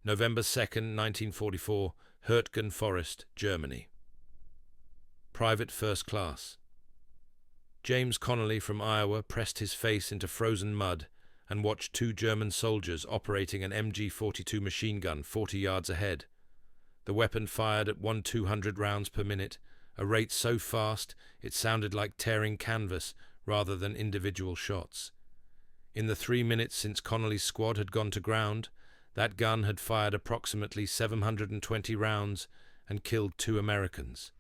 November 2nd, 1944, Hürtgen Forest, Germany. Private First Class. James Connolly from Iowa pressed his face into frozen mud and watched two German soldiers operating an MG-42 machine gun 40 yards ahead. The weapon fired at 200 rounds per minute, a rate so fast it sounded like tearing canvas rather than individual shots. In the 3 minutes since Connolly's squad had gone to ground, that gun had fired approximately 720 rounds and killed 2 Americans.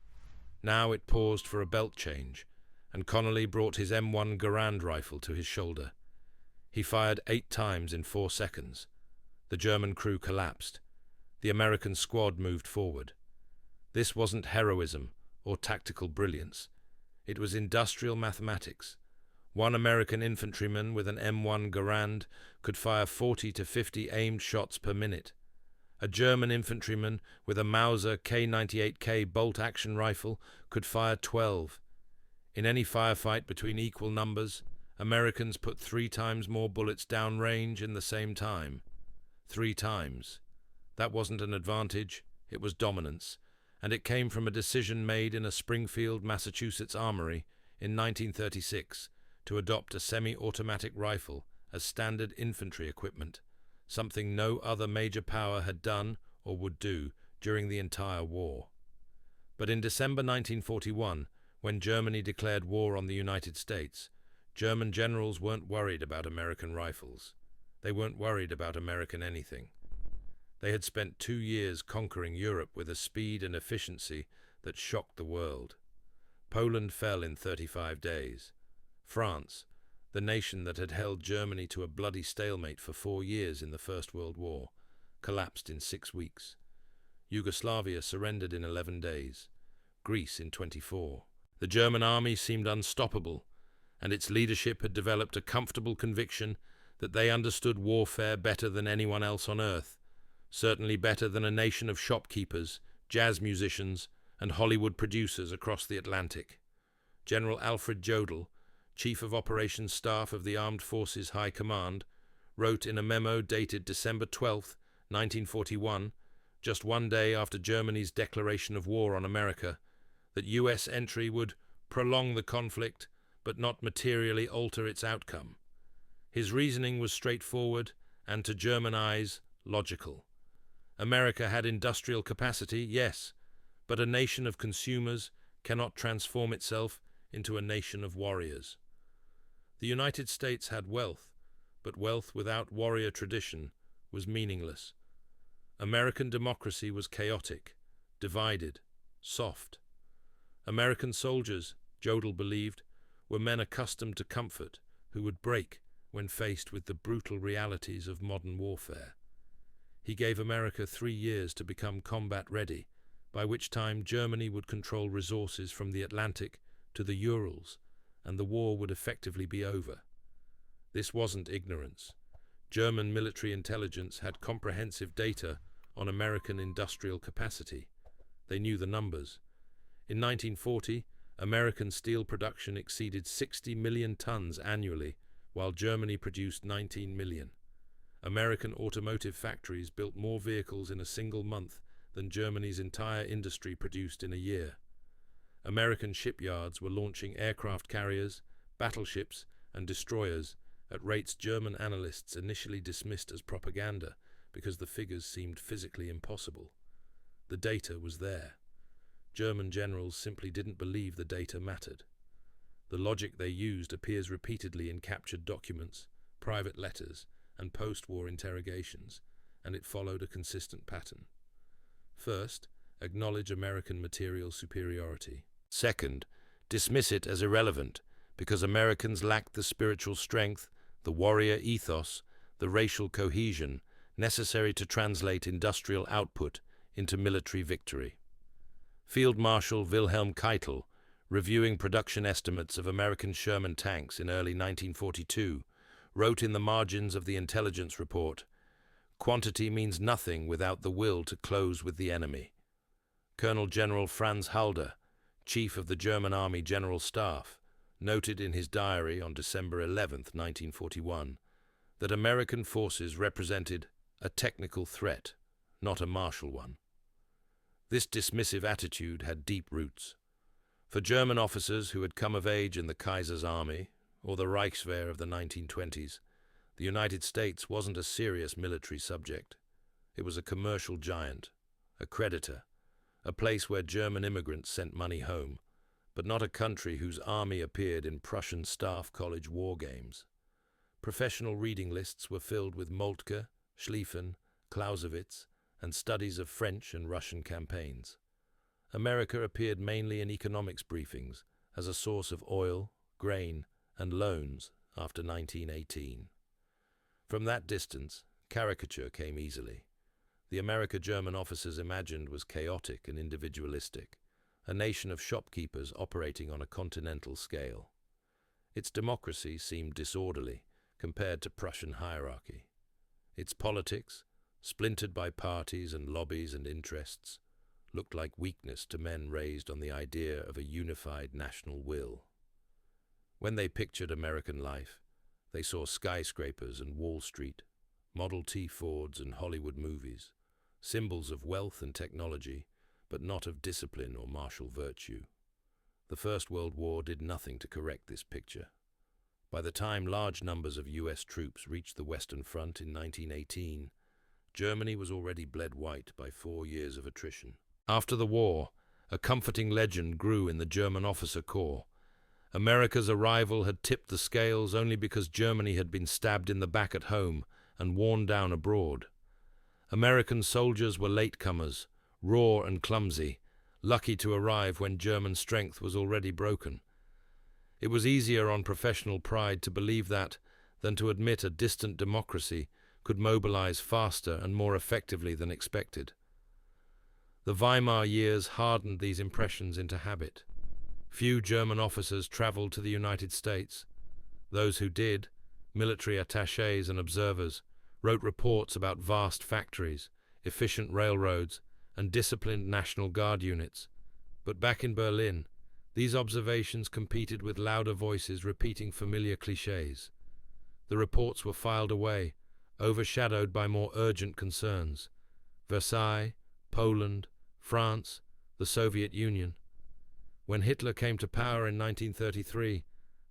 Now it paused for a belt change, and Connolly brought his M1 Garand rifle to his shoulder. He fired 8 times in 4 seconds. The German crew collapsed. The American squad moved forward. This wasn't heroism or tactical brilliance. It was industrial mathematics. One American infantryman with an M1 Garand could fire 40 to 50 aimed shots per minute. A German infantryman with a Mauser K98K bolt-action rifle could fire 12. In any firefight between equal numbers, Americans put 3 times more bullets downrange in the same time. 3 times. That wasn't an advantage, it was dominance, and it came from a decision made in a Springfield, Massachusetts armory in 1936 to adopt a semi-automatic rifle as standard infantry equipment, something no other major power had done or would do during the entire war. But in December 1941, when Germany declared war on the United States, German generals weren't worried about American rifles. They weren't worried about American anything. They had spent 2 years conquering Europe with a speed and efficiency that shocked the world. Poland fell in 35 days. France, the nation that had held Germany to a bloody stalemate for 4 years in the First World War, collapsed in 6 weeks. Yugoslavia surrendered in 11 days. Greece in 24. The German army seemed unstoppable, and its leadership had developed a comfortable conviction that they understood warfare better than anyone else on earth, certainly better than a nation of shopkeepers, jazz musicians, and Hollywood producers across the Atlantic. General Alfred Jodl, Chief of Operations Staff of the Armed Forces High Command, wrote in a memo dated December 12, 1941, just 1 day after Germany's declaration of war on America, that U.S. entry would prolong the conflict but not materially alter its outcome. His reasoning was straightforward and, to German eyes, logical. America had industrial capacity, yes, but a nation of consumers cannot transform itself into a nation of warriors. The United States had wealth, but wealth without warrior tradition was meaningless. American democracy was chaotic, divided, soft. American soldiers, Jodl believed, were men accustomed to comfort who would break when faced with the brutal realities of modern warfare. He gave America 3 years to become combat-ready, by which time Germany would control resources from the Atlantic to the Urals, and the war would effectively be over. This wasn't ignorance. German military intelligence had comprehensive data on American industrial capacity. They knew the numbers. In 1940, American steel production exceeded 60 million tons annually, while Germany produced 19 million. American automotive factories built more vehicles in a single month than Germany's entire industry produced in a year. American shipyards were launching aircraft carriers, battleships, and destroyers at rates German analysts initially dismissed as propaganda because the figures seemed physically impossible. The data was there. German generals simply didn't believe the data mattered. The logic they used appears repeatedly in captured documents, private letters, and post-war interrogations, and it followed a consistent pattern. First, acknowledge American material superiority. Second, dismiss it as irrelevant because Americans lacked the spiritual strength, the warrior ethos, the racial cohesion necessary to translate industrial output into military victory. Field Marshal Wilhelm Keitel, reviewing production estimates of American Sherman tanks in early 1942, wrote in the margins of the intelligence report, "Quantity means nothing without the will to close with the enemy." Colonel General Franz Halder, Chief of the German Army General Staff, noted in his diary on December 11, 1941, that American forces represented a technical threat, not a martial one. This dismissive attitude had deep roots. For German officers who had come of age in the Kaiser's army, or the Reichswehr of the 1920s, the United States wasn't a serious military subject. It was a commercial giant, a creditor, a place where German immigrants sent money home, but not a country whose army appeared in Prussian staff college war games. Professional reading lists were filled with Moltke, Schlieffen, Clausewitz, and studies of French and Russian campaigns. America appeared mainly in economics briefings as a source of oil, grain, and loans after 1918. From that distance, caricature came easily. The America German officers imagined was chaotic and individualistic, a nation of shopkeepers operating on a continental scale. Its democracy seemed disorderly compared to Prussian hierarchy. Its politics, splintered by parties and lobbies and interests, looked like weakness to men raised on the idea of a unified national will. When they pictured American life, they saw skyscrapers and Wall Street, Model T Fords and Hollywood movies, symbols of wealth and technology, but not of discipline or martial virtue. The First World War did nothing to correct this picture. By the time large numbers of US troops reached the Western Front in 1918, Germany was already bled white by 4 years of attrition. After the war, a comforting legend grew in the German officer corps. America's arrival had tipped the scales only because Germany had been stabbed in the back at home and worn down abroad. American soldiers were latecomers, raw and clumsy, lucky to arrive when German strength was already broken. It was easier on professional pride to believe that than to admit a distant democracy could mobilize faster and more effectively than expected. The Weimar years hardened these impressions into habit. Few German officers traveled to the United States. Those who did, military attachés and observers, wrote reports about vast factories, efficient railroads, and disciplined National Guard units. But back in Berlin, these observations competed with louder voices repeating familiar clichés. The reports were filed away, overshadowed by more urgent concerns. Versailles, Poland, France, the Soviet Union. When Hitler came to power in 1933,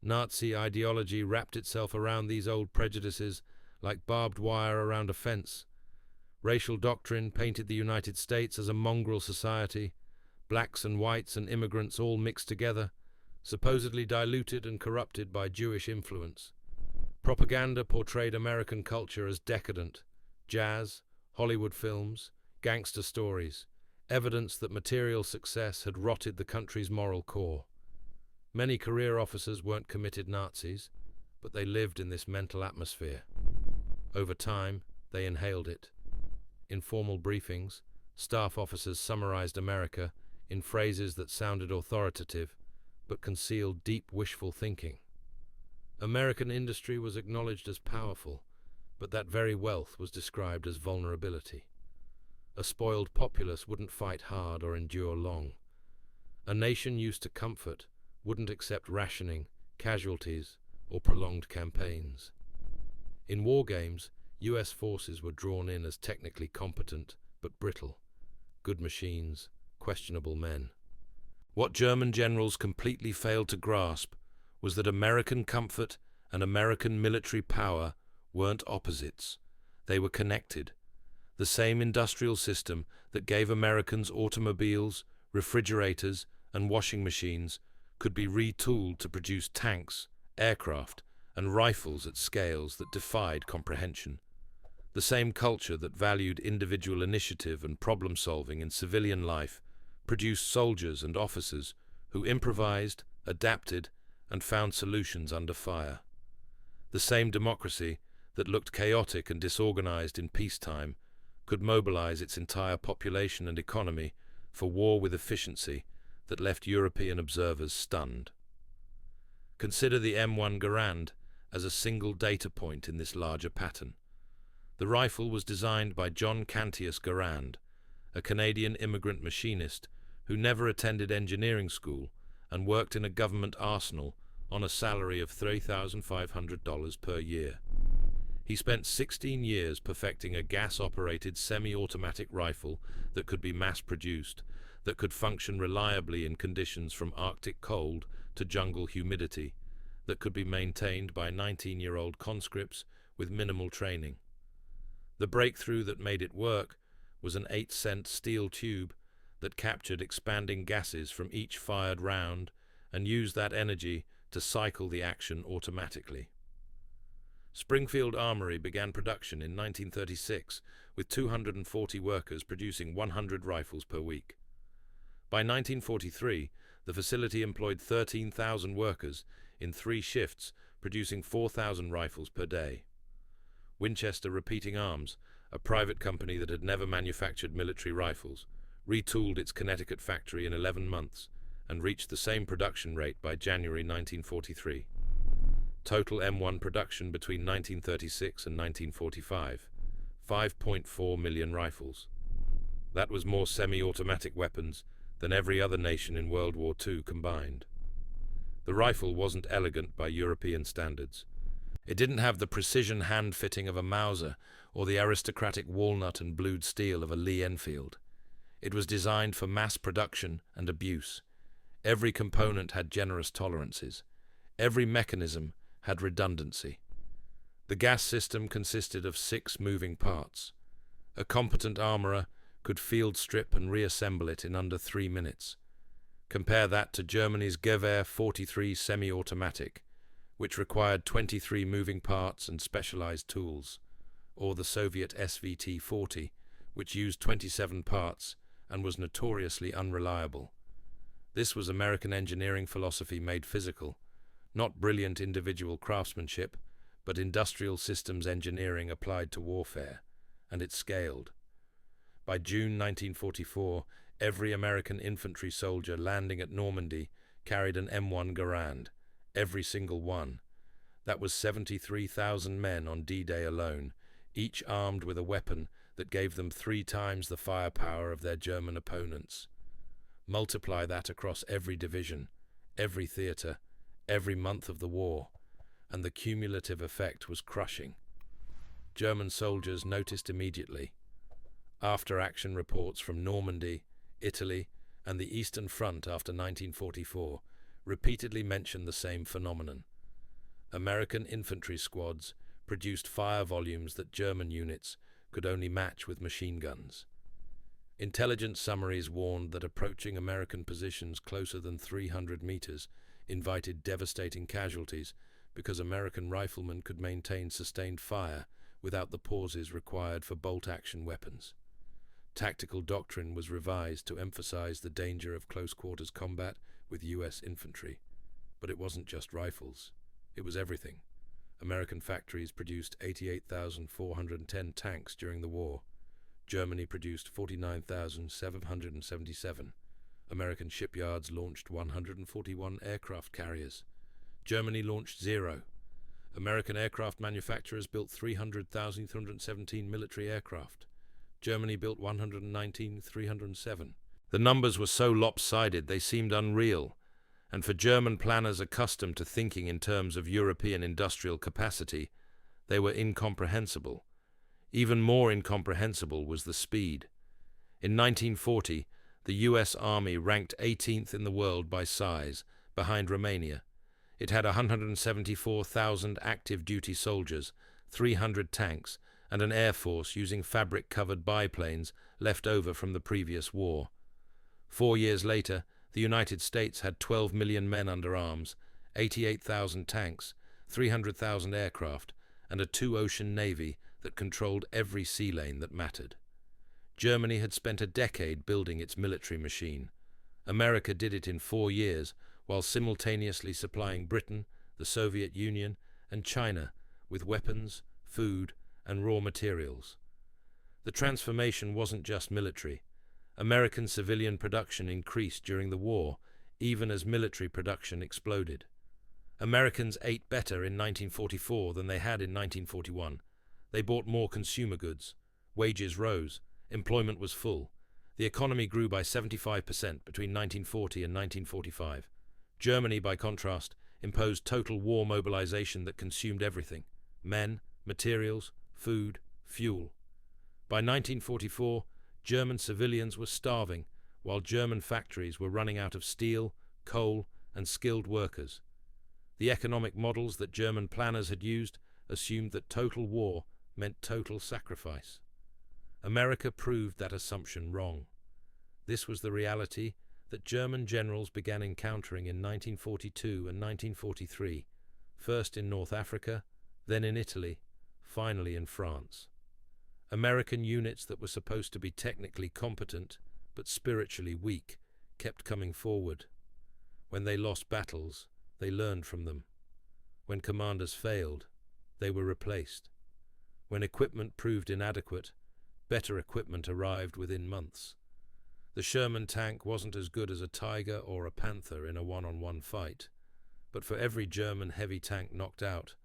Nazi ideology wrapped itself around these old prejudices like barbed wire around a fence. Racial doctrine painted the United States as a mongrel society, blacks and whites and immigrants all mixed together, supposedly diluted and corrupted by Jewish influence. Propaganda portrayed American culture as decadent, jazz, Hollywood films, gangster stories, evidence that material success had rotted the country's moral core. Many career officers weren't committed Nazis, but they lived in this mental atmosphere. Over time, they inhaled it. In formal briefings, staff officers summarized America in phrases that sounded authoritative, but concealed deep wishful thinking. American industry was acknowledged as powerful, but that very wealth was described as vulnerability. A spoiled populace wouldn't fight hard or endure long. A nation used to comfort wouldn't accept rationing, casualties, or prolonged campaigns. In war games, US forces were drawn in as technically competent but brittle, good machines, questionable men. What German generals completely failed to grasp was that American comfort and American military power weren't opposites. They were connected. The same industrial system that gave Americans automobiles, refrigerators, and washing machines could be retooled to produce tanks, aircraft, and rifles at scales that defied comprehension. The same culture that valued individual initiative and problem-solving in civilian life produced soldiers and officers who improvised, adapted, and found solutions under fire. The same democracy that looked chaotic and disorganized in peacetime could mobilize its entire population and economy for war with efficiency that left European observers stunned. Consider the M1 Garand as a single data point in this larger pattern. The rifle was designed by John Cantius Garand, a Canadian immigrant machinist who never attended engineering school and worked in a government arsenal on a salary of $3,500 per year. He spent 16 years perfecting a gas-operated semi-automatic rifle that could be mass-produced, that could function reliably in conditions from Arctic cold to jungle humidity, that could be maintained by 19-year-old conscripts with minimal training. The breakthrough that made it work was an 8-cent steel tube that captured expanding gases from each fired round and used that energy to cycle the action automatically. Springfield Armory began production in 1936 with 240 workers producing 100 rifles per week. By 1943, the facility employed 13,000 workers in 3 shifts, producing 4,000 rifles per day. Winchester Repeating Arms, a private company that had never manufactured military rifles, retooled its Connecticut factory in 11 months and reached the same production rate by January 1943. Total M1 production between 1936 and 1945, 5.4 million rifles. That was more semi-automatic weapons than every other nation in World War II combined. The rifle wasn't elegant by European standards. It didn't have the precision hand-fitting of a Mauser or the aristocratic walnut and blued steel of a Lee Enfield. It was designed for mass production and abuse. Every component had generous tolerances. Every mechanism had redundancy. The gas system consisted of 6 moving parts. A competent armorer could field strip and reassemble it in under 3 minutes. Compare that to Germany's Gewehr 43 semi-automatic, which required 23 moving parts and specialized tools, or the Soviet SVT-40, which used 27 parts and was notoriously unreliable. This was American engineering philosophy made physical, not brilliant individual craftsmanship, but industrial systems engineering applied to warfare, and it scaled. By June 1944, every American infantry soldier landing at Normandy carried an M1 Garand, every single one. That was 73,000 men on D-Day alone, each armed with a weapon that gave them 3 times the firepower of their German opponents. Multiply that across every division, every theater, every month of the war, and the cumulative effect was crushing. German soldiers noticed immediately. After-action reports from Normandy, Italy, and the Eastern Front after 1944 repeatedly mentioned the same phenomenon. American infantry squads produced fire volumes that German units could only match with machine guns. Intelligence summaries warned that approaching American positions closer than 300 meters invited devastating casualties because American riflemen could maintain sustained fire without the pauses required for bolt-action weapons. Tactical doctrine was revised to emphasize the danger of close-quarters combat with U.S. infantry. But it wasn't just rifles. It was everything. American factories produced 88,410 tanks during the war. Germany produced 49,777. American shipyards launched 141 aircraft carriers. Germany launched 0. American aircraft manufacturers built 300,317 military aircraft. Germany built 119,307. The numbers were so lopsided they seemed unreal, and for German planners accustomed to thinking in terms of European industrial capacity, they were incomprehensible. Even more incomprehensible was the speed. In 1940, the U.S. Army ranked 18th in the world by size, behind Romania. It had 174,000 active duty soldiers, 300 tanks, and an air force using fabric-covered biplanes left over from the previous war. 4 years later, the United States had 12 million men under arms, 88,000 tanks, 300,000 aircraft, and a 2-ocean navy that controlled every sea lane that mattered. Germany had spent a decade building its military machine. America did it in 4 years, while simultaneously supplying Britain, the Soviet Union, and China with weapons, food, and raw materials. The transformation wasn't just military. American civilian production increased during the war, even as military production exploded. Americans ate better in 1944 than they had in 1941. They bought more consumer goods. Wages rose. Employment was full. The economy grew by 75% between 1940 and 1945. Germany, by contrast, imposed total war mobilization that consumed everything: men, materials, food, fuel. By 1944, German civilians were starving, while German factories were running out of steel, coal, and skilled workers. The economic models that German planners had used assumed that total war meant total sacrifice. America proved that assumption wrong. This was the reality that German generals began encountering in 1942 and 1943, first in North Africa, then in Italy, finally in France. American units that were supposed to be technically competent but spiritually weak kept coming forward. When they lost battles, they learned from them. When commanders failed, they were replaced. When equipment proved inadequate, better equipment arrived within months. The Sherman tank wasn't as good as a Tiger or a Panther in a one-on-one fight, but for every German heavy tank knocked out,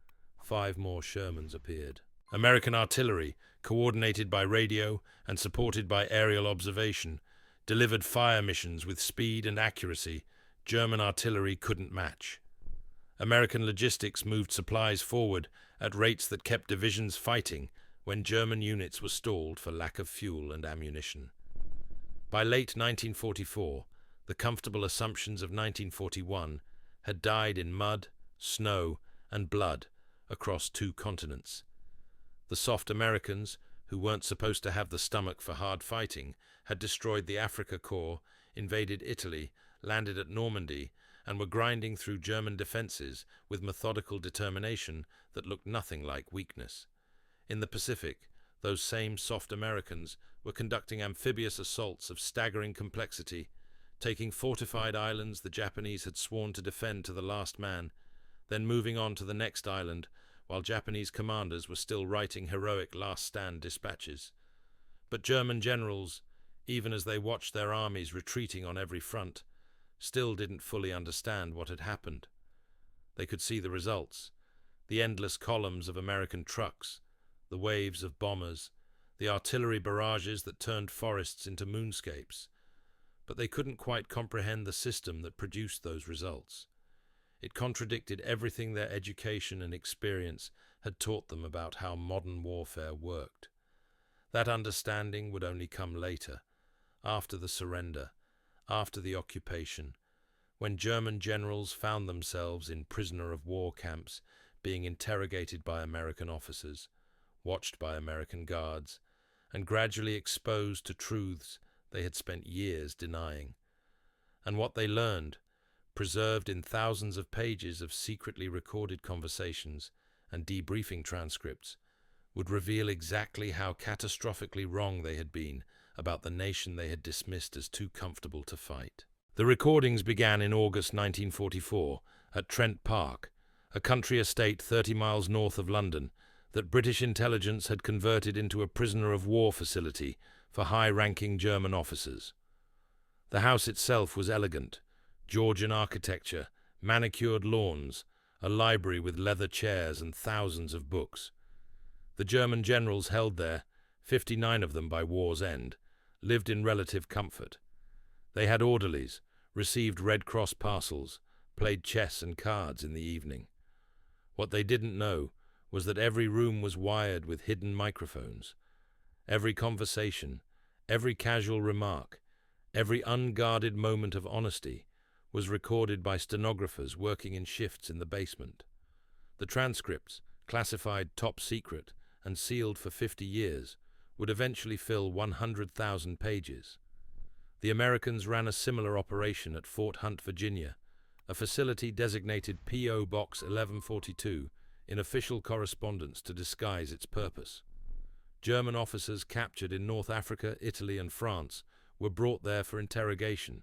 5 more Shermans appeared. American artillery, coordinated by radio and supported by aerial observation, delivered fire missions with speed and accuracy German artillery couldn't match. American logistics moved supplies forward at rates that kept divisions fighting when German units were stalled for lack of fuel and ammunition. By late 1944, the comfortable assumptions of 1941 had died in mud, snow, and blood across 2 continents. The soft Americans, who weren't supposed to have the stomach for hard fighting, had destroyed the Afrika Korps, invaded Italy, landed at Normandy, and were grinding through German defenses with methodical determination that looked nothing like weakness. In the Pacific, those same soft Americans were conducting amphibious assaults of staggering complexity, taking fortified islands the Japanese had sworn to defend to the last man, then moving on to the next island, while Japanese commanders were still writing heroic last-stand dispatches. But German generals, even as they watched their armies retreating on every front, still didn't fully understand what had happened. They could see the results: the endless columns of American trucks, the waves of bombers, the artillery barrages that turned forests into moonscapes. But they couldn't quite comprehend the system that produced those results. It contradicted everything their education and experience had taught them about how modern warfare worked. That understanding would only come later, after the surrender, after the occupation, when German generals found themselves in prisoner-of-war camps being interrogated by American officers, watched by American guards, and gradually exposed to truths they had spent years denying. And what they learned, preserved in thousands of pages of secretly recorded conversations and debriefing transcripts, would reveal exactly how catastrophically wrong they had been about the nation they had dismissed as too comfortable to fight. The recordings began in August 1944 at Trent Park, a country estate 30 miles north of London that British intelligence had converted into a prisoner-of-war facility for high-ranking German officers. The house itself was elegant: Georgian architecture, manicured lawns, a library with leather chairs and thousands of books. The German generals held there, 59 of them by war's end, lived in relative comfort. They had orderlies, received Red Cross parcels, played chess and cards in the evening. What they didn't know was that every room was wired with hidden microphones. Every conversation, every casual remark, every unguarded moment of honesty was recorded by stenographers working in shifts in the basement. The transcripts, classified top secret and sealed for 50 years, would eventually fill 100,000 pages. The Americans ran a similar operation at Fort Hunt, Virginia, a facility designated P.O. Box 1142 in official correspondence to disguise its purpose. German officers captured in North Africa, Italy, and France were brought there for interrogation,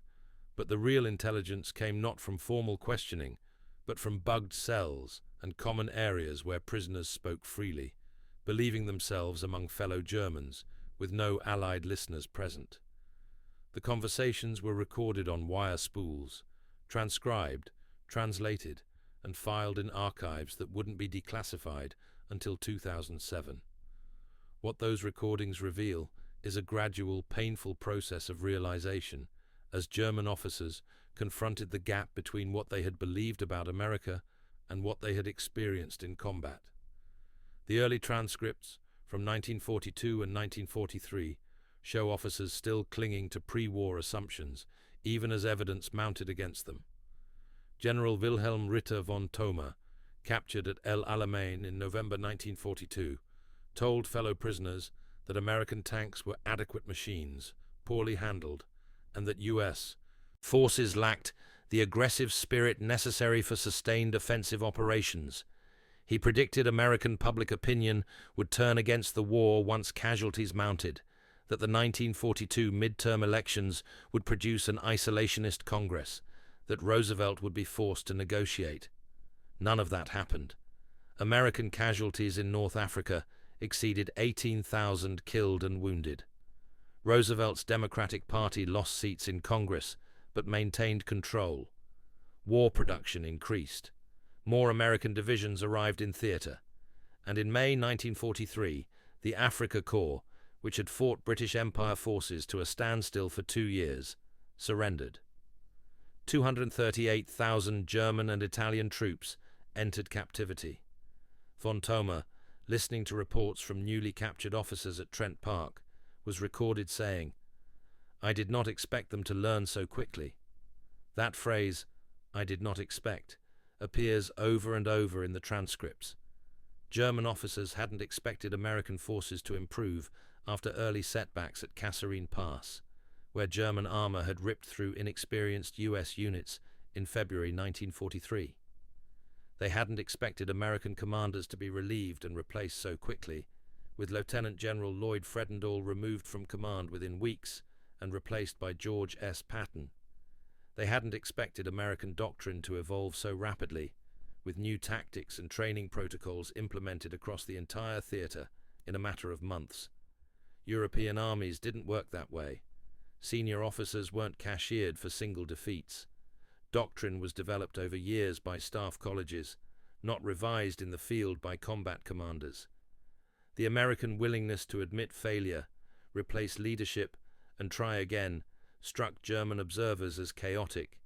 but the real intelligence came not from formal questioning, but from bugged cells and common areas where prisoners spoke freely, believing themselves among fellow Germans, with no Allied listeners present. The conversations were recorded on wire spools, transcribed, translated, and filed in archives that wouldn't be declassified until 2007. What those recordings reveal is a gradual, painful process of realization as German officers confronted the gap between what they had believed about America and what they had experienced in combat. The early transcripts from 1942 and 1943 show officers still clinging to pre-war assumptions, even as evidence mounted against them. General Wilhelm Ritter von Thoma, captured at El Alamein in November 1942, told fellow prisoners that American tanks were adequate machines, poorly handled, and that U.S. forces lacked the aggressive spirit necessary for sustained offensive operations. He predicted American public opinion would turn against the war once casualties mounted, that the 1942 midterm elections would produce an isolationist Congress, that Roosevelt would be forced to negotiate. None of that happened. American casualties in North Africa exceeded 18,000 killed and wounded. Roosevelt's Democratic Party lost seats in Congress, but maintained control. War production increased. More American divisions arrived in theater. And in May 1943, the Africa Corps, which had fought British Empire forces to a standstill for 2 years, surrendered. 238,000 German and Italian troops entered captivity. Von Thoma, listening to reports from newly captured officers at Trent Park, was recorded saying, "I did not expect them to learn so quickly." That phrase, "I did not expect," appears over and over in the transcripts. German officers hadn't expected American forces to improve after early setbacks at Kasserine Pass, where German armor had ripped through inexperienced U.S. units in February 1943. They hadn't expected American commanders to be relieved and replaced so quickly, with Lieutenant General Lloyd Fredendall removed from command within weeks and replaced by George S. Patton. They hadn't expected American doctrine to evolve so rapidly, with new tactics and training protocols implemented across the entire theater in a matter of months. European armies didn't work that way. Senior officers weren't cashiered for single defeats. Doctrine was developed over years by staff colleges, not revised in the field by combat commanders. The American willingness to admit failure, replace leadership, and try again struck German observers as chaotic,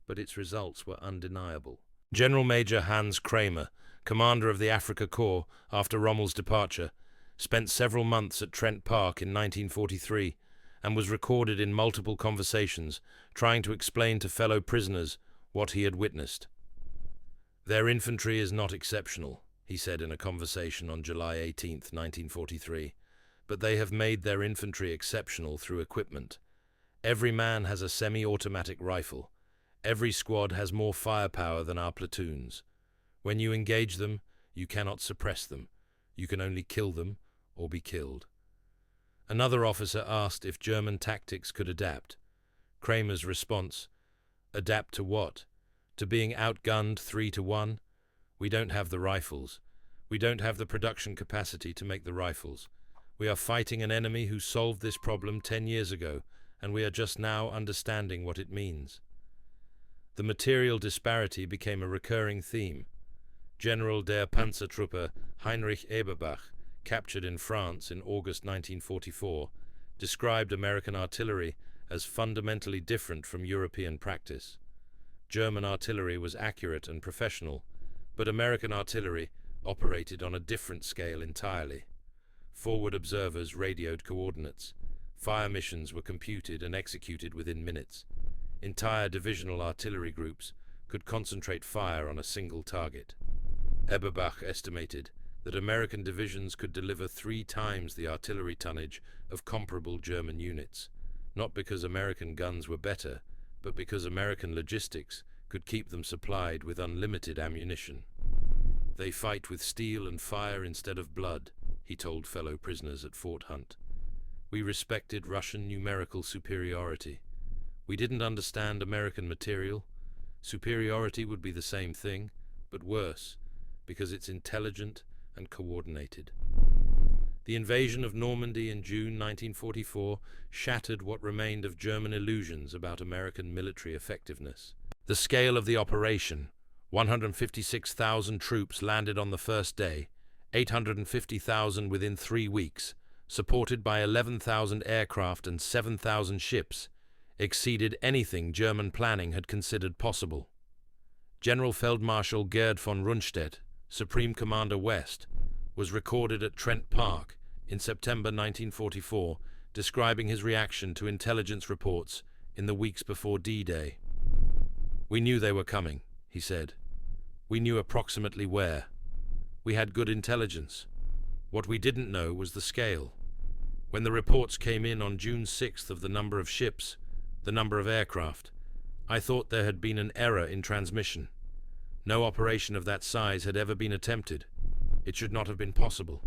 but its results were undeniable. General Major Hans Kramer, commander of the Africa Corps after Rommel's departure, spent several months at Trent Park in 1943 and was recorded in multiple conversations trying to explain to fellow prisoners what he had witnessed. "Their infantry is not exceptional," he said in a conversation on July 18, 1943, "but they have made their infantry exceptional through equipment. Every man has a semi-automatic rifle. Every squad has more firepower than our platoons. When you engage them, you cannot suppress them. You can only kill them or be killed." Another officer asked if German tactics could adapt. Kramer's response, "Adapt to what? To being outgunned 3-1? We don't have the rifles. We don't have the production capacity to make the rifles. We are fighting an enemy who solved this problem 10 years ago, and we are just now understanding what it means." The material disparity became a recurring theme. General der Panzertruppe Heinrich Eberbach, captured in France in August 1944, described American artillery as fundamentally different from European practice. German artillery was accurate and professional, but American artillery operated on a different scale entirely. Forward observers radioed coordinates. Fire missions were computed and executed within minutes. Entire divisional artillery groups could concentrate fire on a single target. Eberbach estimated that American divisions could deliver 3 times the artillery tonnage of comparable German units, not because American guns were better, but because American logistics could keep them supplied with unlimited ammunition. "They fight with steel and fire instead of blood," he told fellow prisoners at Fort Hunt. "We respected Russian numerical superiority. We didn't understand American material. Superiority would be the same thing, but worse, because it's intelligent and coordinated." The invasion of Normandy in June 1944 shattered what remained of German illusions about American military effectiveness. The scale of the operation: 156,000 troops landed on the first day, 850,000 within 3 weeks, supported by 11,000 aircraft and 7,000 ships, exceeded anything German planning had considered possible. General Feldmarschall Gerd von Rundstedt, Supreme Commander West, was recorded at Trent Park in September 1944, describing his reaction to intelligence reports in the weeks before D-Day. "We knew they were coming," he said. "We knew approximately where. We had good intelligence. What we didn't know was the scale. When the reports came in on June 6th of the number of ships, the number of aircraft, I thought there had been an error in transmission. No operation of that size had ever been attempted. It should not have been possible.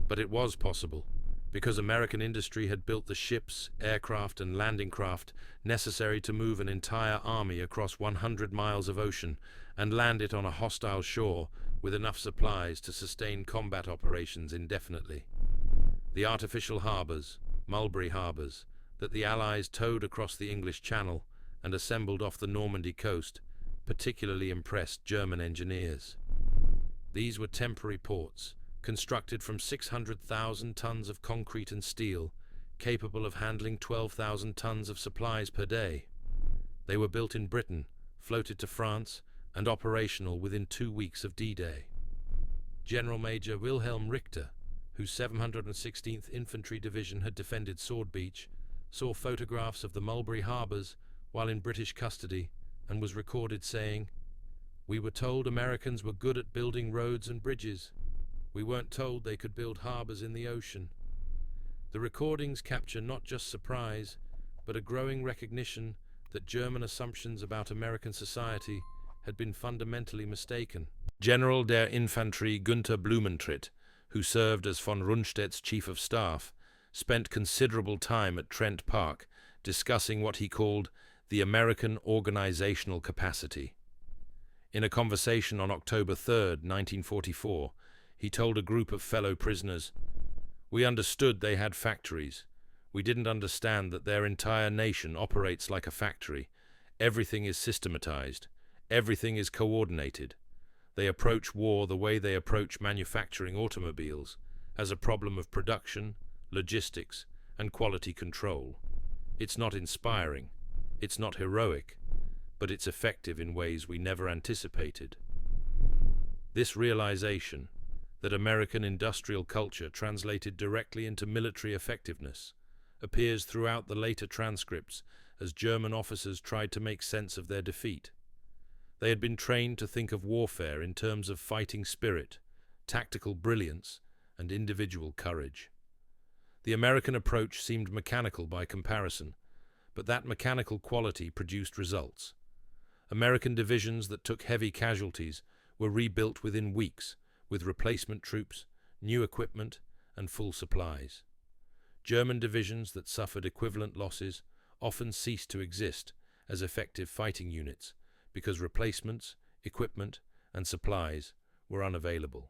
But it was possible, because American industry had built the ships, aircraft, and landing craft necessary to move an entire army across 100 miles of ocean and land it on a hostile shore with enough supplies to sustain combat operations indefinitely. The artificial harbours, Mulberry harbours, that the Allies towed across the English Channel and assembled off the Normandy coast particularly impressed German engineers. These were temporary ports, constructed from 600,000 tons of concrete and steel, capable of handling 12,000 tons of supplies per day. They were built in Britain, floated to France, and operational within 2 weeks of D-Day. General Major Wilhelm Richter, whose 716th Infantry Division had defended Sword Beach, saw photographs of the Mulberry harbours while in British custody and was recorded saying, "We were told Americans were good at building roads and bridges. We weren't told they could build harbours in the ocean." The recordings capture not just surprise, but a growing recognition that German assumptions about American society had been fundamentally mistaken. General der Infanterie Günther Blumentritt, who served as von Rundstedt's chief of staff, spent considerable time at Trent Park discussing what he called the American organizational capacity. In a conversation on October 3, 1944, he told a group of fellow prisoners, "We understood they had factories. We didn't understand that their entire nation operates like a factory. Everything is systematized. Everything is coordinated. They approach war the way they approach manufacturing automobiles, as a problem of production, logistics, and quality control. It's not inspiring. It's not heroic, but it's effective in ways we never anticipated." This realization that American industrial culture translated directly into military effectiveness appears throughout the later transcripts as German officers tried to make sense of their defeat. They had been trained to think of warfare in terms of fighting spirit, tactical brilliance, and individual courage. The American approach seemed mechanical by comparison, but that mechanical quality produced results. American divisions that took heavy casualties were rebuilt within weeks, with replacement troops, new equipment, and full supplies. German divisions that suffered equivalent losses often ceased to exist as effective fighting units because replacements, equipment, and supplies were unavailable.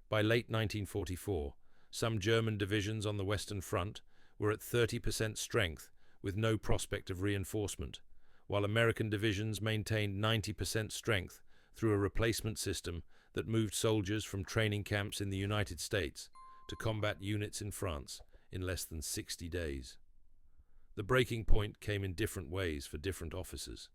By late 1944, some German divisions on the Western Front were at 30% strength with no prospect of reinforcement, while American divisions maintained 90% strength through a replacement system that moved soldiers from training camps in the United States to combat units in France in less than 60 days. The breaking point came in different ways for different officers.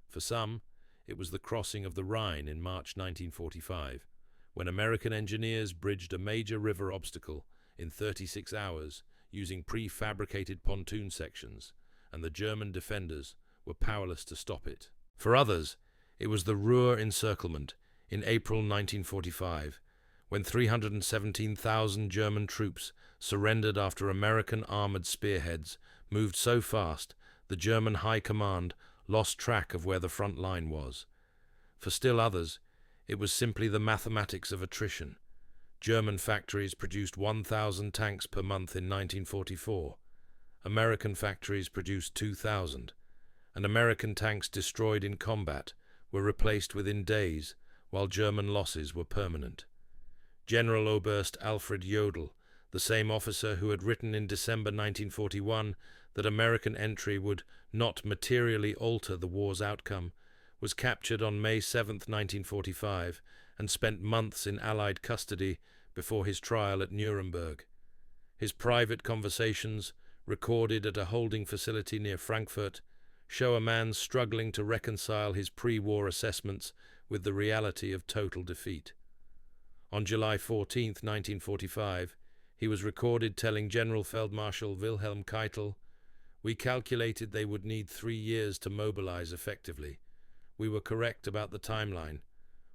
For some, it was the crossing of the Rhine in March 1945, when American engineers bridged a major river obstacle in 36 hours using prefabricated pontoon sections, and the German defenders were powerless to stop it. For others, it was the Ruhr encirclement in April 1945, when 317,000 German troops surrendered after American armored spearheads moved so fast the German High Command lost track of where the front line was. For still others, it was simply the mathematics of attrition. German factories produced 1,000 tanks per month in 1944. American factories produced 2,000, and American tanks destroyed in combat were replaced within days, while German losses were permanent. General Oberst Alfred Jodl, the same officer who had written in December 1941 that American entry would not materially alter the war's outcome, was captured on May 7, 1945, and spent months in Allied custody before his trial at Nuremberg. His private conversations, recorded at a holding facility near Frankfurt, show a man struggling to reconcile his pre-war assessments with the reality of total defeat. On July 14, 1945, he was recorded telling General Feldmarschall Wilhelm Keitel, "We calculated they would need 3 years to mobilize effectively. We were correct about the timeline.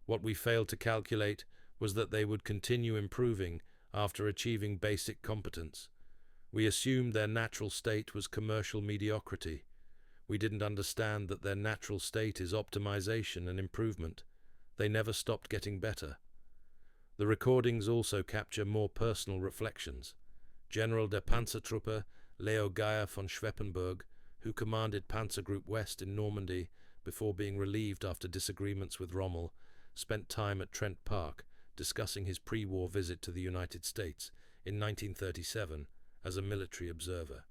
What we failed to calculate was that they would continue improving after achieving basic competence. We assumed their natural state was commercial mediocrity. We didn't understand that their natural state is optimization and improvement. They never stopped getting better." The recordings also capture more personal reflections. General der Panzertruppe Leo Geyer von Schweppenburg, who commanded Panzer Group West in Normandy before being relieved after disagreements with Rommel, spent time at Trent Park discussing his pre-war visit to the United States in 1937 as a military observer.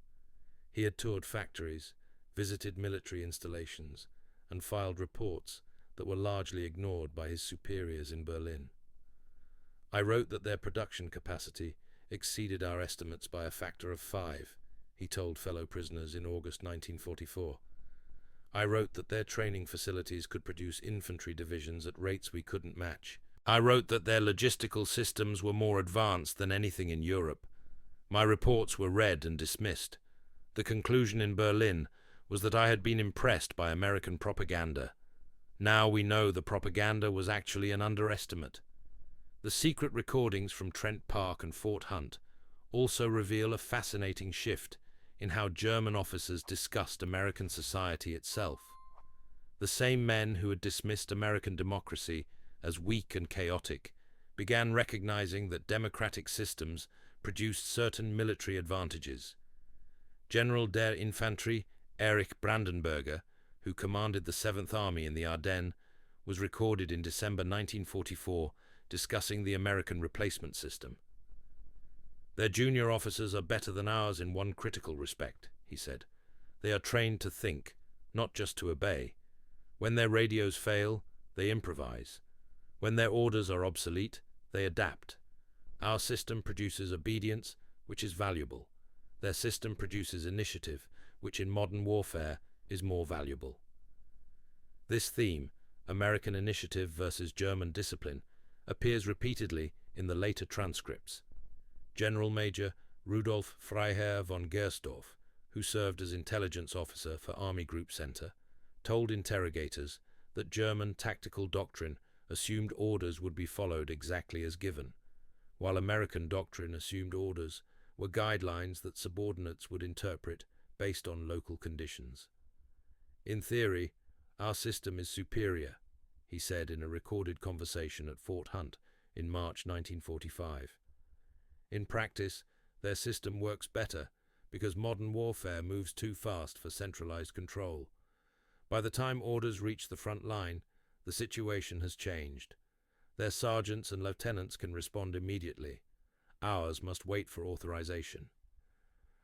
He had toured factories, visited military installations, and filed reports that were largely ignored by his superiors in Berlin. "I wrote that their production capacity exceeded our estimates by a factor of 5, he told fellow prisoners in August 1944. "I wrote that their training facilities could produce infantry divisions at rates we couldn't match. I wrote that their logistical systems were more advanced than anything in Europe. My reports were read and dismissed. The conclusion in Berlin was that I had been impressed by American propaganda. Now we know the propaganda was actually an underestimate." The secret recordings from Trent Park and Fort Hunt also reveal a fascinating shift in how German officers discussed American society itself. The same men who had dismissed American democracy as weak and chaotic began recognizing that democratic systems produced certain military advantages. General der Infanterie Erich Brandenberger, who commanded the 7th Army in the Ardennes, was recorded in December 1944 discussing the American replacement system. "Their junior officers are better than ours in one critical respect," he said. "They are trained to think, not just to obey. When their radios fail, they improvise. When their orders are obsolete, they adapt. Our system produces obedience, which is valuable. Their system produces initiative, which in modern warfare is more valuable." This theme, American initiative versus German discipline, appears repeatedly in the later transcripts. General Major Rudolf Freiherr von Gersdorf, who served as intelligence officer for Army Group Center, told interrogators that German tactical doctrine assumed orders would be followed exactly as given, while American doctrine assumed orders were guidelines that subordinates would interpret based on local conditions. "In theory, our system is superior," he said in a recorded conversation at Fort Hunt in March 1945. "In practice, their system works better because modern warfare moves too fast for centralized control. By the time orders reach the front line, the situation has changed. Their sergeants and lieutenants can respond immediately. Ours must wait for authorization."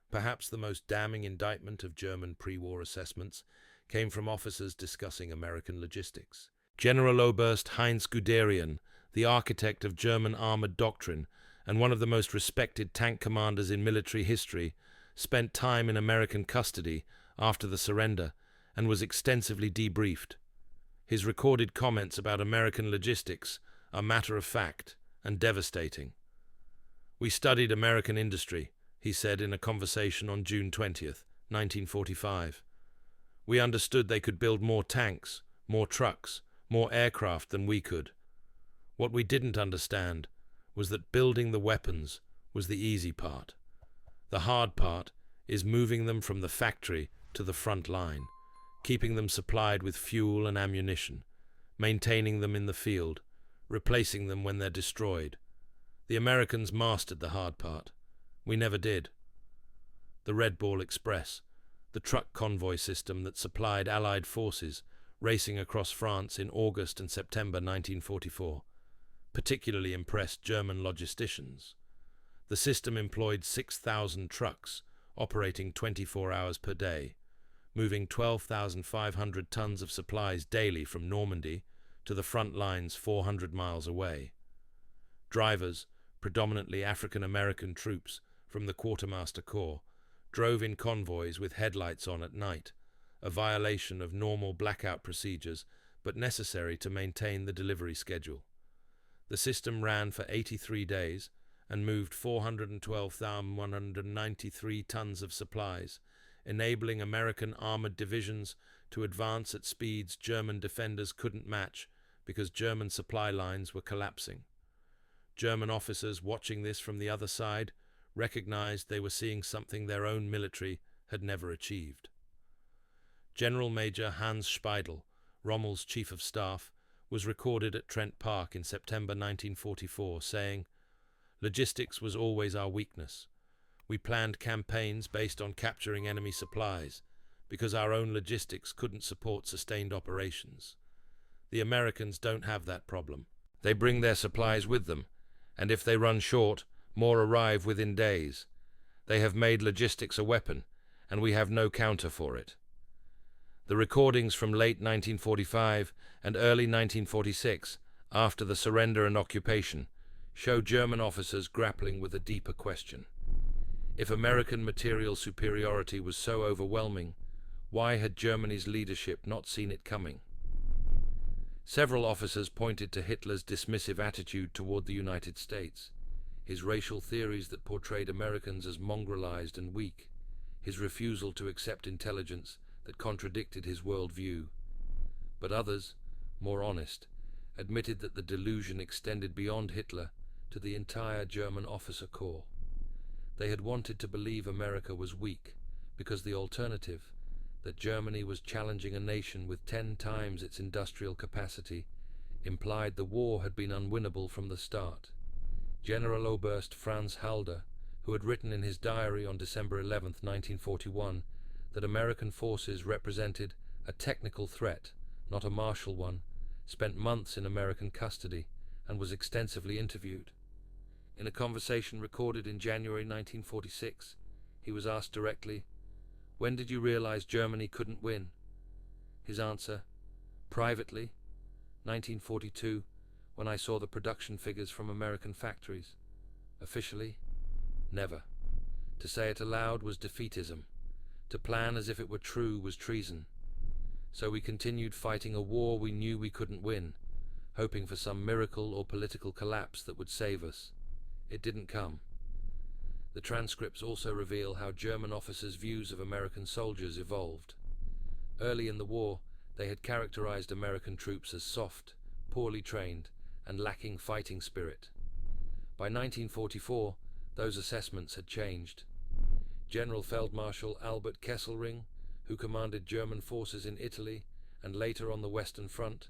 Perhaps the most damning indictment of German pre-war assessments came from officers discussing American logistics. Generaloberst Heinz Guderian, the architect of German armored doctrine and one of the most respected tank commanders in military history, spent time in American custody after the surrender and was extensively debriefed. His recorded comments about American logistics are matter-of-fact and devastating. "We studied American industry," he said in a conversation on June 20, 1945. "We understood they could build more tanks, more trucks, more aircraft than we could. What we didn't understand was that building the weapons was the easy part. The hard part is moving them from the factory to the front line, keeping them supplied with fuel and ammunition, maintaining them in the field, replacing them when they're destroyed. The Americans mastered the hard part. We never did." The Red Ball Express, the truck convoy system that supplied Allied forces racing across France in August and September 1944, particularly impressed German logisticians. The system employed 6,000 trucks, operating 24 hours per day, moving 12,500 tons of supplies daily from Normandy to the front lines 400 miles away. Drivers, predominantly African-American troops from the Quartermaster Corps, drove in convoys with headlights on at night, a violation of normal blackout procedures but necessary to maintain the delivery schedule. The system ran for 83 days and moved 412,193 tons of supplies, enabling American armored divisions to advance at speeds German defenders couldn't match because German supply lines were collapsing. German officers watching this from the other side recognized they were seeing something their own military had never achieved. General Major Hans Speidel, Rommel's chief of staff, was recorded at Trent Park in September 1944, saying, "Logistics was always our weakness. We planned campaigns based on capturing enemy supplies, because our own logistics couldn't support sustained operations. The Americans don't have that problem. They bring their supplies with them, and if they run short, more arrive within days. They have made logistics a weapon, and we have no counter for it." The recordings from late 1945 and early 1946, after the surrender and occupation, show German officers grappling with a deeper question. If American material superiority was so overwhelming, why had Germany's leadership not seen it coming? Several officers pointed to Hitler's dismissive attitude toward the United States, his racial theories that portrayed Americans as mongrelized and weak, his refusal to accept intelligence that contradicted his worldview. But others, more honest, admitted that the delusion extended beyond Hitler to the entire German officer corps. They had wanted to believe America was weak because the alternative, that Germany was challenging a nation with 10 times its industrial capacity, implied the war had been unwinnable from the start. General Oberst Franz Halder, who had written in his diary on December 11, 1941, that American forces represented a technical threat, not a martial one, spent months in American custody and was extensively interviewed. In a conversation recorded in January 1946, he was asked directly, "When did you realize Germany couldn't win?" His answer, "Privately, 1942, when I saw the production figures from American factories. Officially, never. To say it aloud was defeatism. To plan as if it were true was treason. So we continued fighting a war we knew we couldn't win, hoping for some miracle or political collapse that would save us. It didn't come." The transcripts also reveal how German officers' views of American soldiers evolved. Early in the war, they had characterized American troops as soft, poorly trained, and lacking fighting spirit. By 1944, those assessments had changed. General Feldmarschall Albert Kesselring, who commanded German forces in Italy and later on the Western Front,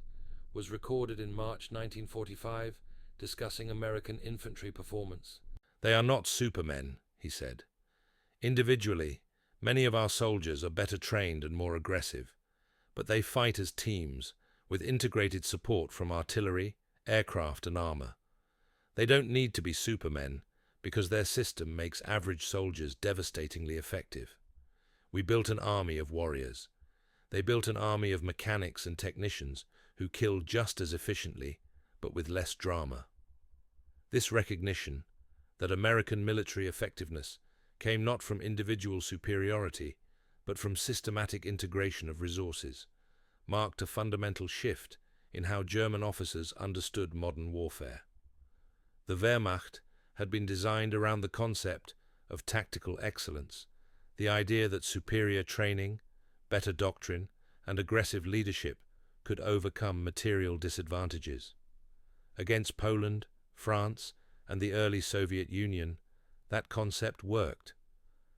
was recorded in March 1945 discussing American infantry performance. "They are not supermen," he said. "Individually, many of our soldiers are better trained and more aggressive, but they fight as teams, with integrated support from artillery, aircraft, and armor. They don't need to be supermen, because their system makes average soldiers devastatingly effective. We built an army of warriors. They built an army of mechanics and technicians who killed just as efficiently, but with less drama." This recognition that American military effectiveness came not from individual superiority, but from systematic integration of resources, marked a fundamental shift in how German officers understood modern warfare. The Wehrmacht had been designed around the concept of tactical excellence, the idea that superior training, better doctrine, and aggressive leadership could overcome material disadvantages. Against Poland, France, and the early Soviet Union, that concept worked.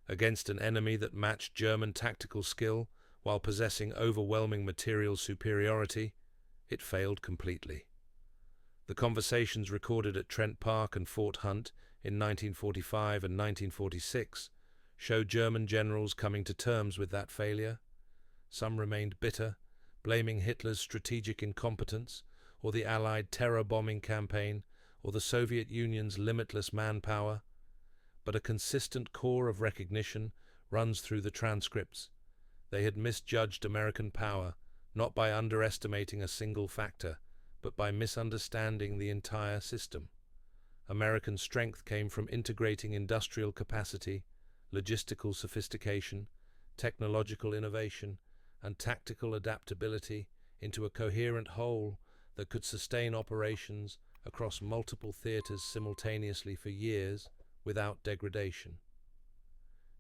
Against an enemy that matched German tactical skill while possessing overwhelming material superiority, it failed completely. The conversations recorded at Trent Park and Fort Hunt in 1945 and 1946 show German generals coming to terms with that failure. Some remained bitter, blaming Hitler's strategic incompetence, or the Allied terror bombing campaign, or the Soviet Union's limitless manpower. But a consistent core of recognition runs through the transcripts. They had misjudged American power, not by underestimating a single factor, but by misunderstanding the entire system. American strength came from integrating industrial capacity, logistical sophistication, technological innovation, and tactical adaptability into a coherent whole that could sustain operations across multiple theaters simultaneously for years without degradation.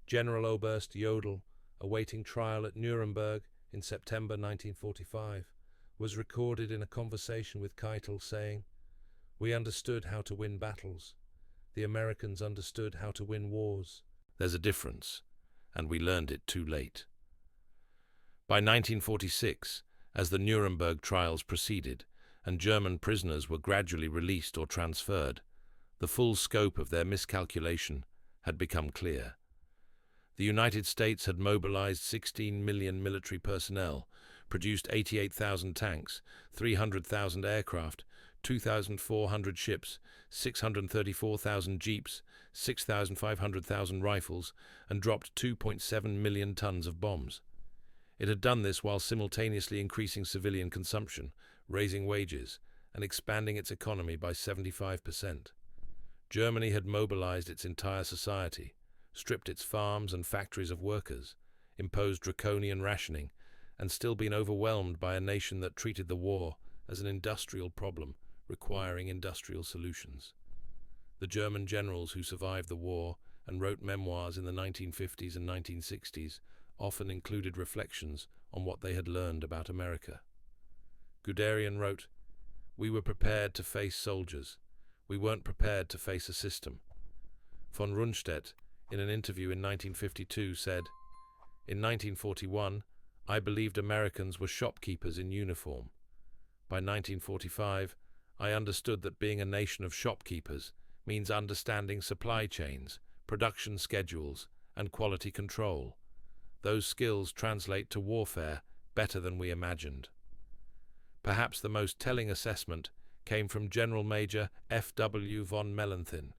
General Oberst Jodl, awaiting trial at Nuremberg in September 1945, was recorded in a conversation with Keitel saying, "We understood how to win battles. The Americans understood how to win wars. There's a difference, and we learned it too late." By 1946, as the Nuremberg trials proceeded and German prisoners were gradually released or transferred, the full scope of their miscalculation had become clear. The United States had mobilized 16 million military personnel, produced 88,000 tanks, 300,000 aircraft, 2,400 ships, 634,000 jeeps, 6,500 rifles, and dropped 2.7 million tons of bombs. It had done this while simultaneously increasing civilian consumption, raising wages, and expanding its economy by 75%. Germany had mobilized its entire society, stripped its farms and factories of workers, imposed draconian rationing, and still been overwhelmed by a nation that treated the war as an industrial problem requiring industrial solutions. The German generals who survived the war and wrote memoirs in the 1950s and 1960s often included reflections on what they had learned about America. Guderian wrote, "We were prepared to face soldiers. We weren't prepared to face a system." Von Rundstedt, in an interview in 1952, said, "In 1941, I believed Americans were shopkeepers in uniform. By 1945, I understood that being a nation of shopkeepers means understanding supply chains, production schedules, and quality control. Those skills translate to warfare better than we imagined." Perhaps the most telling assessment came from General Major F.W. von Mellenthin,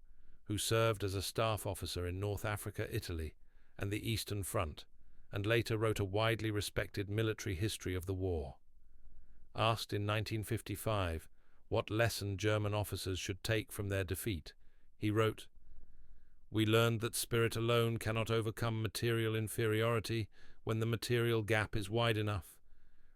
who served as a staff officer in North Africa, Italy, and the Eastern Front, and later wrote a widely respected military history of the war. Asked in 1955 what lesson German officers should take from their defeat, he wrote, "We learned that spirit alone cannot overcome material inferiority when the material gap is wide enough.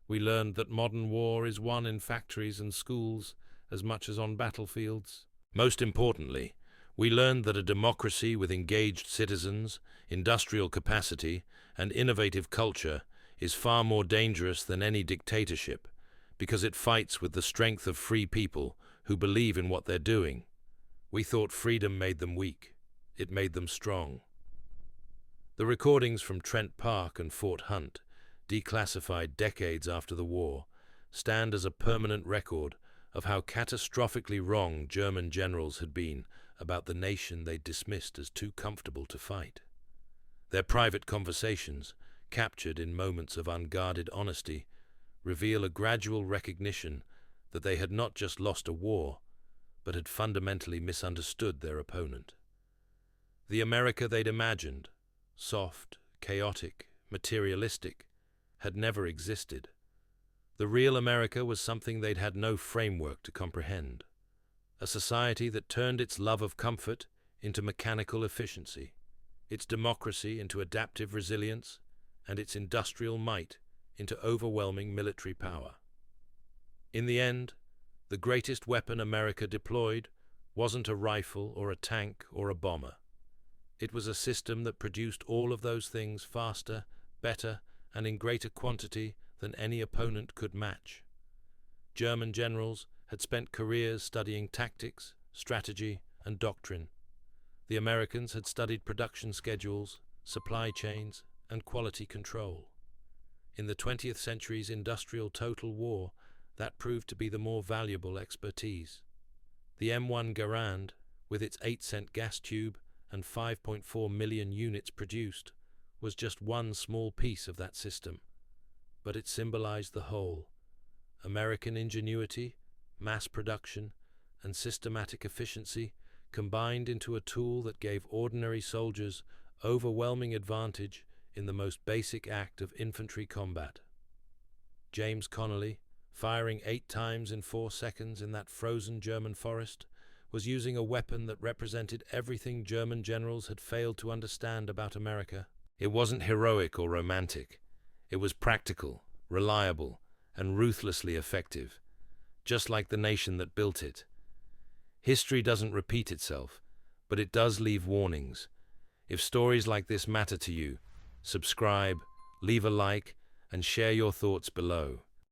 We learned that modern war is won in factories and schools as much as on battlefields. Most importantly, we learned that a democracy with engaged citizens, industrial capacity, and innovative culture is far more dangerous than any dictatorship, because it fights with the strength of free people who believe in what they're doing. We thought freedom made them weak. It made them strong." The recordings from Trent Park and Fort Hunt, declassified decades after the war, stand as a permanent record of how catastrophically wrong German generals had been about the nation they dismissed as too comfortable to fight. Their private conversations, captured in moments of unguarded honesty, reveal a gradual recognition that they had not just lost a war, but had fundamentally misunderstood their opponent. The America they'd imagined, soft, chaotic, materialistic, had never existed. The real America was something they'd had no framework to comprehend. A society that turned its love of comfort into mechanical efficiency, its democracy into adaptive resilience, and its industrial might into overwhelming military power. In the end, the greatest weapon America deployed wasn't a rifle or a tank or a bomber. It was a system that produced all of those things faster, better, and in greater quantity than any opponent could match. German generals had spent careers studying tactics, strategy, and doctrine. The Americans had studied production schedules, supply chains, and quality control. In the 20th century's industrial total war, that proved to be the more valuable expertise. The M1 Garand, with its 8-cent gas tube and 5.4 million units produced, was just one small piece of that system, but it symbolized the whole. American ingenuity, mass production, and systematic efficiency combined into a tool that gave ordinary soldiers overwhelming advantage in the most basic act of infantry combat. James Connolly, firing 8 times in 4 seconds in that frozen German forest, was using a weapon that represented everything German generals had failed to understand about America. It wasn't heroic or romantic. It was practical, reliable, and ruthlessly effective, just like the nation that built it. History doesn't repeat itself, but it does leave warnings. If stories like this matter to you, subscribe, leave a like, and share your thoughts below.